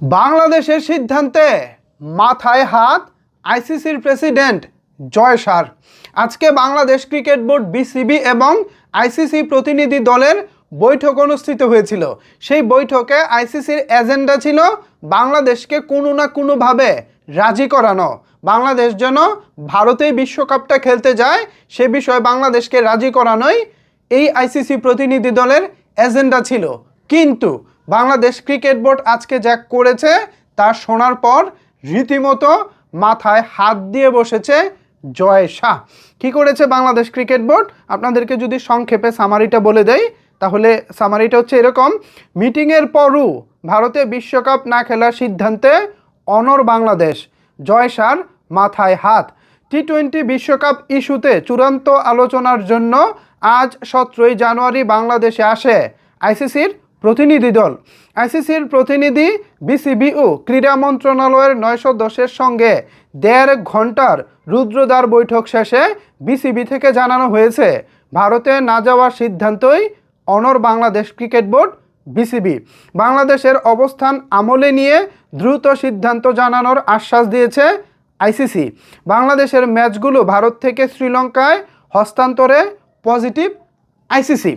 বাংলাদেশের সিদ্ধান্তে মাথায় হাত আইসিসির প্রেসিডেন্ট জয় শাহর। আজকে বাংলাদেশ ক্রিকেট বোর্ড বিসিবি এবং আইসিসি প্রতিনিধি দলের বৈঠক অনুষ্ঠিত হয়েছিল। সেই বৈঠকে আইসিসির এজেন্ডা ছিল বাংলাদেশকে কোনো না কোনোভাবে রাজি করানো, বাংলাদেশ যেন ভারতেই বিশ্বকাপটা খেলতে যায় সে বিষয়ে বাংলাদেশকে রাজি করানোই এই আইসিসি প্রতিনিধি দলের এজেন্ডা ছিল। কিন্তু বাংলাদেশ ক্রিকেট বোর্ড আজকে যা করেছে তা শোনার পর রীতিমতো মাথায় হাত দিয়ে বসেছে জয় শাহ। কী করেছে বাংলাদেশ ক্রিকেট বোর্ড? আপনাদেরকে যদি সংক্ষেপে সামারিটা বলে দেই তাহলে সামারিটা হচ্ছে এরকম: মিটিংয়ের পরও ভারতে বিশ্বকাপ না খেলার সিদ্ধান্তে অনড় বাংলাদেশ, জয় শাহর মাথায় হাত। টি-20 বিশ্বকাপ ইস্যুতে চূড়ান্ত আলোচনার জন্য আজ 17 জানুয়ারি বাংলাদেশে আসে আইসিসির প্রতিনিধি দল। আইসিসির প্রতিনিধি বিসিবি ও ক্রীড়া মন্ত্রণালয়ের 9 সদস্যের সঙ্গে 1.5 ঘন্টার রুদ্রদ্বার বৈঠক শেষে বিসিবি থেকে জানানো হয়েছে ভারতে না যাওয়ার সিদ্ধান্তই অনড় বাংলাদেশ ক্রিকেট বোর্ড বিসিবি। বাংলাদেশের অবস্থান আমলে নিয়ে দ্রুত সিদ্ধান্ত জানানোর আশ্বাস দিয়েছে আইসিসি। বাংলাদেশের ম্যাচগুলো ভারত থেকে শ্রীলঙ্কায় হস্তান্তরে পজিটিভ আইসিসি।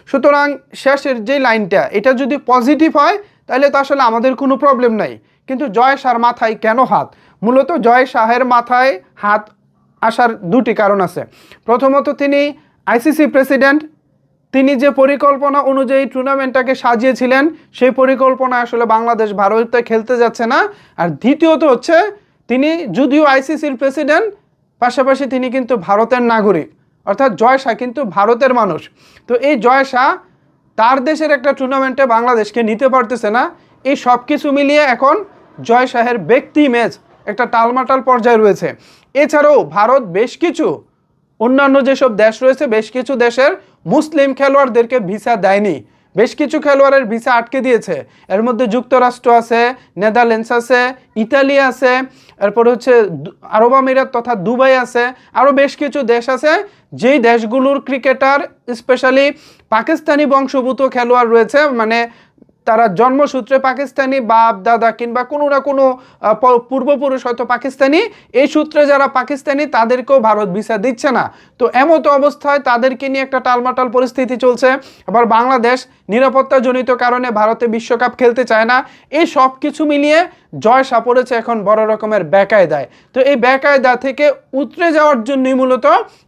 সুতরাং শেষের যে লাইনটা, এটা যদি পজিটিভ হয় তাহলে তো আসলে আমাদের কোনো প্রবলেম নাই। কিন্তু জয় শাহর মাথায় কেন হাত? মূলত জয় শাহের মাথায় হাত আসার দুটি কারণ আছে। প্রথমত, তিনি আইসিসি প্রেসিডেন্ট, তিনি যে পরিকল্পনা অনুযায়ী টুর্নামেন্টটাকে সাজিয়েছিলেন সেই পরিকল্পনা আসলে বাংলাদেশ ভারতে খেলতে যাচ্ছে না। আর দ্বিতীয়ত হচ্ছে, তিনি যদিও আইসিসির প্রেসিডেন্ট, পাশাপাশি তিনি কিন্তু ভারতের নাগরিক, অর্থাৎ জয় শাহ কিন্তু ভারতের মানুষ। তো এই জয় শাহ তার দেশের একটা টুর্নামেন্টে বাংলাদেশকে নিতে পারতেছে না। এই সব কিছু মিলিয়ে এখন জয় শাহের ব্যক্তি ইমেজ একটা টালমাটাল পর্যায়ে রয়েছে। এছাড়াও ভারত বেশ কিছু অন্যান্য যেসব দেশ রয়েছে, বেশ কিছু দেশের মুসলিম খেলোয়াড়দেরকে ভিসা দেয়নি, বেশ কিছু খেলোয়াড়ের ভিসা আটকে দিয়েছে। এর মধ্যে যুক্তরাষ্ট্র আছে, নেদারল্যান্ডস আছে, ইতালি আছে, এরপর হচ্ছে আরব আমিরাত তথা দুবাই আছে, আরও বেশ কিছু দেশ আছে যেই দেশগুলোর ক্রিকেটার স্পেশালি পাকিস্তানি বংশোদ্ভূত খেলোয়াড় রয়েছে, মানে তারা জন্মসূত্রে পাকিস্তানি, বাপ দাদা কিংবা কোনো না কোনো পূর্বপুরুষ হয়তো পাকিস্তানি, এই সূত্রে যারা পাকিস্তানি তাদেরকেও ভারত ভিসা দিচ্ছে না। তো এমতো অবস্থায় তাদেরকে নিয়ে একটা টালমাটাল পরিস্থিতি চলছে। আবার বাংলাদেশ নিরাপত্তাজনিত কারণে ভারতে বিশ্বকাপ খেলতে চায় না। এই সব কিছু মিলিয়ে জয় শাহ পড়েছে এখন বড় রকমের বেকায়দায়। তো এই বেকায়দা থেকে উতরে যাওয়ার জন্যই মূলত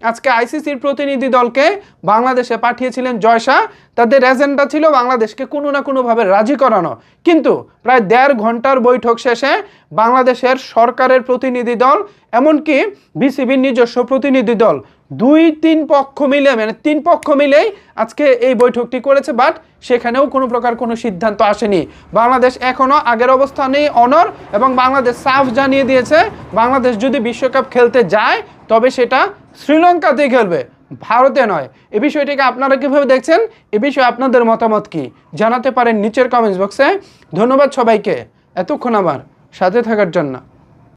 আজকে আইসিসির প্রতিনিধি দলকে বাংলাদেশে পাঠিয়েছিলেন জয় শাহ। তাদের এজেন্ডা ছিল বাংলাদেশকে কোনো না কোনোভাবে রাজি করানো। কিন্তু প্রায় 1.5 ঘন্টার বৈঠক শেষে বাংলাদেশের সরকারের প্রতিনিধি দল, এমনকি বিসিবির নিজস্ব প্রতিনিধি দল, 2-3 পক্ষ মিলে, মানে 3 পক্ষ মিলেই আজকে এই বৈঠকটি করেছে। বাট সেখানেও কোনো প্রকার কোনো সিদ্ধান্ত আসেনি। বাংলাদেশ এখনও আগের অবস্থানেই অনড় এবং বাংলাদেশ সাফ জানিয়ে দিয়েছে বাংলাদেশ যদি বিশ্বকাপ খেলতে যায় তবে সেটা শ্রীলঙ্কাতেই খেলবে, ভারতে নয়। এই বিষয়টিকে আপনারা কীভাবে দেখছেন? এ বিষয়ে আপনাদের মতামত কি জানাতে পারেন নিচের কমেন্টস বক্সে। ধন্যবাদ সবাইকে এতক্ষণ আমার সাথে থাকার জন্য।